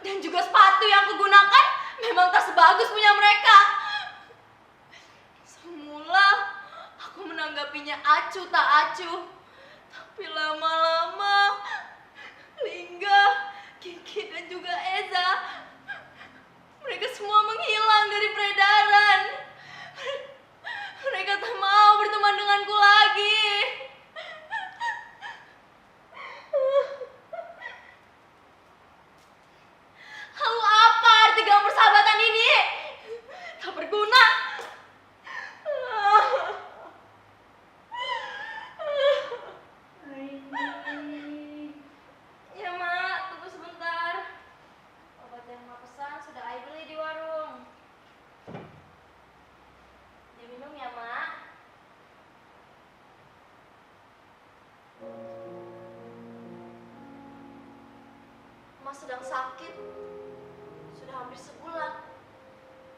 dan juga sepatu yang aku gunakan memang tak sebagus punya mereka. Semula aku menanggapinya acuh tak acuh, tapi lama-lama Lingga, Kiki dan juga Eza, mereka semua menghilang dari peredaran. Mereka tak mau berteman denganku lagi. Lalu apa arti dalam persahabatan ini? Tak berguna. Ya, Mak, tunggu sebentar. Obat yang Mak pesan sudah Ai beli di warung. Diminum ya, Mak. Mak sedang sakit. Sudah hampir sebulan.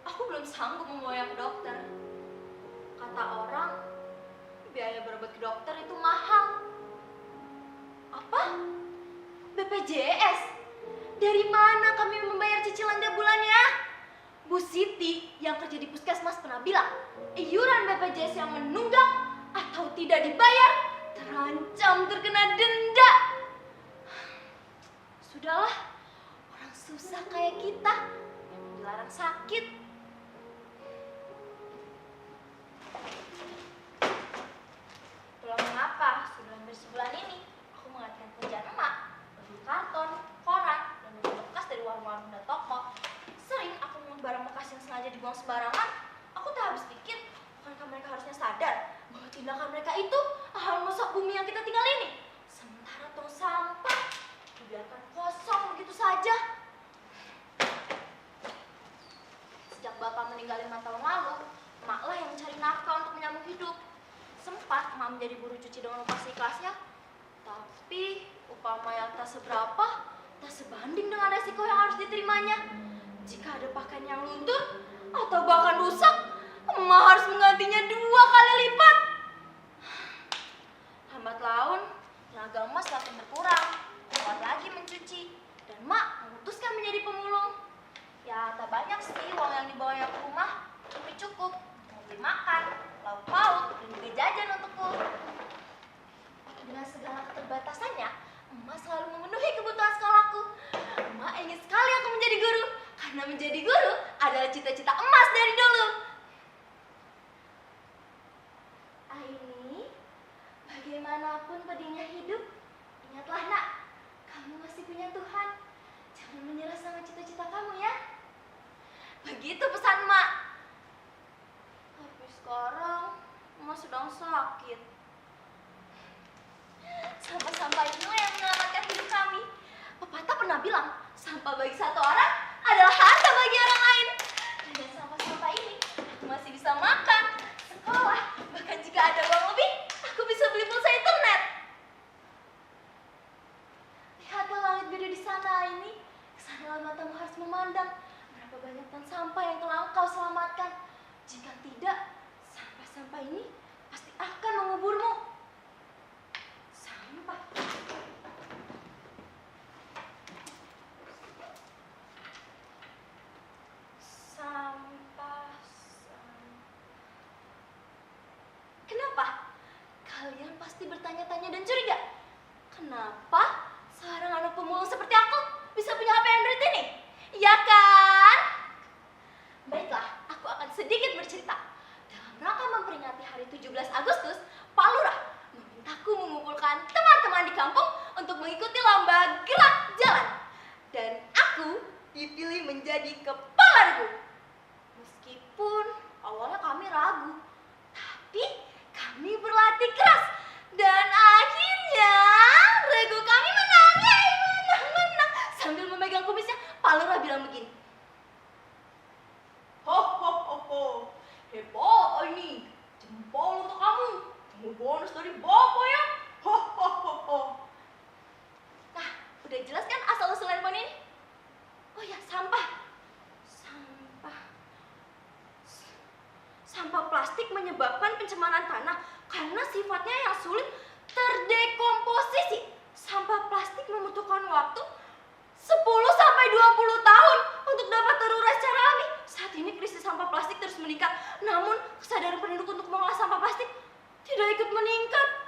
Aku belum sanggup membawa ke dokter. Kata orang, biaya berobat ke dokter itu mahal. Apa? BPJS? Dari mana kami membayar cicilan tiap bulannya? Bu Siti yang kerja di puskesmas pernah bilang, iuran BPJS yang menunggak atau tidak dibayar terancam terkena denda. Sudahlah, orang susah kayak kita yang dilarang sakit. Itulah mengapa sudah hampir sebulan ini aku menggantikan pekerjaan emak, beli karton, koran, dan beberapa bekas dari warung-warung dan toko. Sering aku mengut barang bekas yang sengaja dibuang sembarangan. Aku tak habis pikir, bukankah mereka harusnya sadar bahwa tindakan mereka itu akan merusak bumi yang kita tinggal ini. Sementara tong sampah dibiarkan kosong begitu saja. Sejak bapak meninggal 5 tahun lalu, emaklah yang mencari nafkah untuk menyambung hidup. Sempat emak menjadi buruh cuci dengan upah seikhlasnya, tapi upah emak yang tak seberapa, tak sebanding dengan resiko yang harus diterimanya. Jika ada pakaian yang luntur atau bahkan rusak, emak harus menggantinya 2 kali lipat. Lambat laun, tenaga emak semakin berkurang, kuat lagi mencuci, dan emak memutuskan menjadi pemulung. Ya, tak banyak sih uang yang dibawanya ke rumah, tapi cukup untuk beli makan, lauk pauk, dan juga jajan untukku. Dengan segala keterbatasannya, emak selalu memenuhi kebutuhan sekolahku. Emak ingin sekali aku menjadi guru, karena menjadi guru adalah cita-cita emas dari dulu. Aini, bagaimanapun pedihnya hidup, ingatlah nak, kamu masih punya Tuhan. Jangan menyerah sama cita-cita kamu ya. Begitu pesan emak. Tapi sekarang emak sedang sakit. Sampah-sampah inilah yang menyelamatkan hidup kami. Pepatah pernah bilang, sampah bagi satu orang adalah harta bagi orang lain. Dengan sampah-sampah ini, aku masih bisa makan, sekolah, bahkan jika ada uang lebih, aku bisa beli pulsa internet. Lihatlah langit biru di sana ini. Kesanalah matamu harus memandang berapa banyak ton sampah yang telah engkau selamatkan. Jika tidak, sampah-sampah ini pasti akan menguburmu. Sampah. Sampah. Kenapa? Kalian pasti bertanya-tanya dan curiga. Kenapa seorang anak pemulung seperti aku bisa punya HP Android ini? Iya kan? Baiklah, aku akan sedikit bercerita. Dalam rangka memperingati hari 17 Agustus, Pak Lurah memintaku mengumpulkan teman-teman di kampung untuk mengikuti lomba gerak jalan. Dan aku dipilih menjadi kepala regu. Meskipun awalnya kami ragu, tapi kami berlatih keras. Dan akhirnya regu kami menang. Yeay, menang. Sambil memegang kumisnya, Pak Lurah bilang begini. Ho, hebat ini. Jempol untuk kamu. Tunggu bonus dari Bapak ya. Ho. Nah, udah jelas kan asal-usul handphone ini? Oh ya, sampah. Sampah plastik menyebabkan pencemaran tanah karena sifatnya yang sulit terdekomposisi. Sampah plastik membutuhkan waktu 10 sampai 20 tahun Saat ini krisis sampah plastik terus meningkat, namun kesadaran penduduk untuk mengolah sampah plastik tidak ikut meningkat.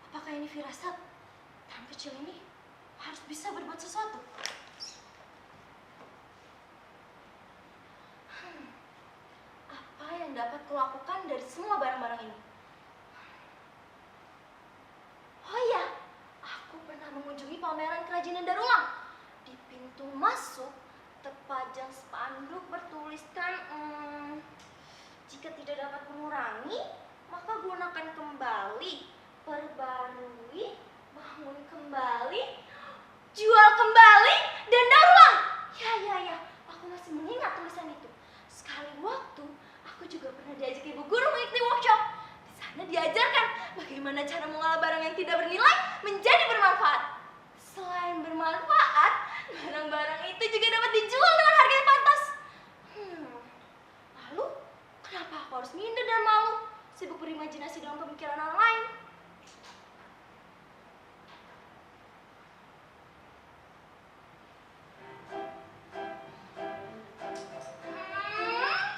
Apakah ini firasat? Orang kecil ini harus bisa berbuat sesuatu. Apa yang dapat kulakukan dari semua barang-barang ini? Oh iya, aku pernah mengunjungi pameran kerajinan daur ulang. Di pintu masuk terpajang spanduk bertuliskan, jika tidak dapat mengurangi, maka gunakan kembali, perbarui, bangun kembali, jual kembali, dan daur ulang. Ya, aku masih mengingat tulisan itu. Sekali waktu, aku juga pernah diajak ibu guru mengikuti workshop. Di sana diajarkan bagaimana cara mengolah barang yang tidak bernilai menjadi bermanfaat. Selain bermanfaat, barang-barang itu juga dapat dijual dengan harga yang pantas. Lalu, kenapa aku harus minder dan malu, sibuk berimajinasi dengan pemikiran orang lain?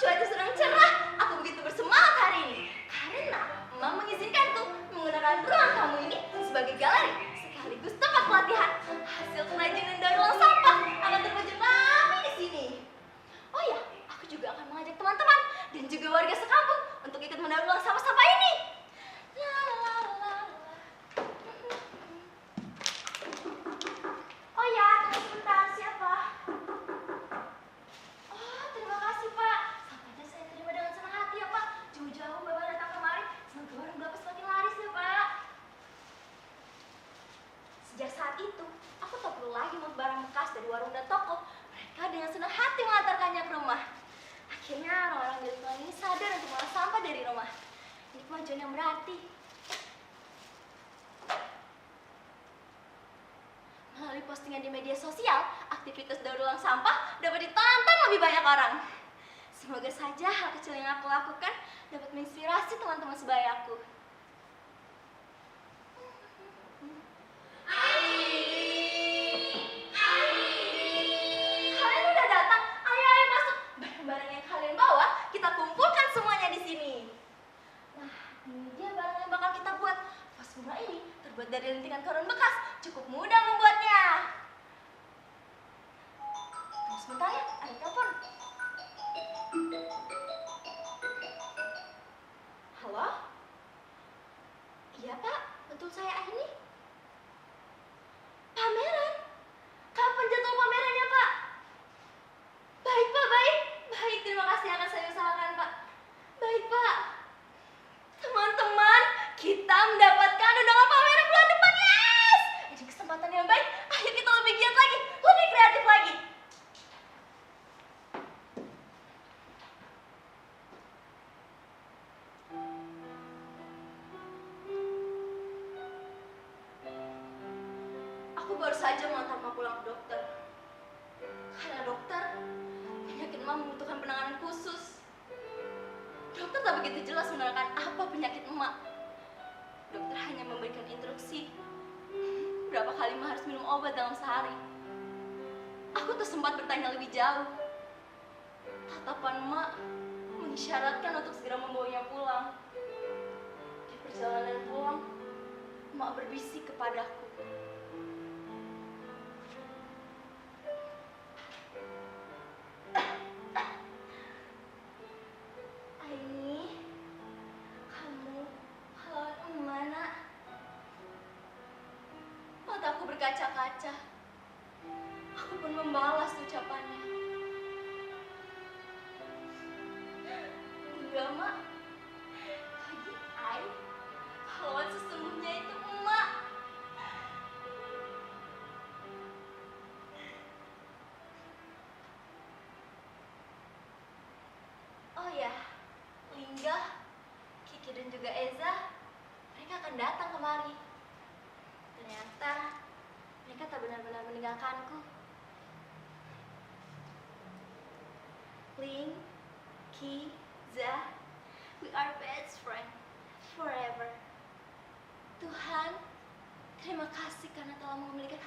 Cuaca sedang cerah, aku begitu bersemangat hari ini karena Mama mengizinkanku menggunakan ruang tamu ini sebagai galeri sekaligus tempat pelatihan. Hasil kerajinan daur ulang sampah akan terpajang rapi di sini. Oh ya, aku juga akan mengajak teman-teman dan juga warga sekampung untuk ikut mendaur ulang sampah-sampah ini. La, la, la, la. Oh ya, tunggu sebentar, siapa? Oh, terima kasih Pak. Sampainya saya terima dengan senang hati ya Pak. Jauh-jauh Bapak datang kemari, semoga warung Bapak semakin laris ya Pak. Sejak saat itu, aku tak perlu lagi membawa barang bekas dari warung dan toko. Mereka dengan senang hati mengantarkannya ke rumah. Akhirnya orang-orang di lingkungan ini sadar untuk mengolah sampah dari rumah. Ini kemajuan yang berarti. Melalui postingan di media sosial, aktivitas daur ulang sampah dapat ditonton lebih banyak orang. Semoga saja hal kecil yang aku lakukan dapat menginspirasi teman-teman sebayaku. Kalian udah datang? Ayo masuk. Barang-barang yang kalian bawa, kita kumpulkan semuanya di sini. Nah, ini dia barang yang bakal kita buat. Vas bunga ini terbuat dari lintingan karun bekas. Cukup mudah membuatnya. Tunggu sebentar ya, ada telepon. Halo? Iya Pak, betul saya Aini. Pameran? Kapan jadwal pamerannya Pak? Baik Pak, baik. Baik, terima kasih akan saya usahakan Pak. Baik Pak. Teman-teman, kita mendapatkan undangan pameran bulan depan, yes! Ini kesempatan yang baik, ayo kita lebih giat lagi, lebih kreatif lagi. Aku baru saja mengantar Ma pulang ke dokter. Karena dokter, penyakit Ma membutuhkan penanganan khusus. Dokter tak begitu jelas menerangkan apa penyakit emak. Dokter hanya memberikan instruksi berapa kali emak harus minum obat dalam sehari. Aku tuh sempat bertanya lebih jauh. Tatapan emak mengisyaratkan untuk segera membawanya pulang. Di perjalanan pulang, emak berbisik kepadaku. baca, aku pun membalas ucapannya. Enggak, Mak. Bagi Ai, pahlawan sesungguhnya itu Emak. Oh ya, Lingga, Kiki dan juga Eza, mereka akan datang kemari. Ternyata mereka tak benar-benar meninggalkanku. Ling, Ki, Za, we are best friend forever. Tuhan, terima kasih karena telah memberikan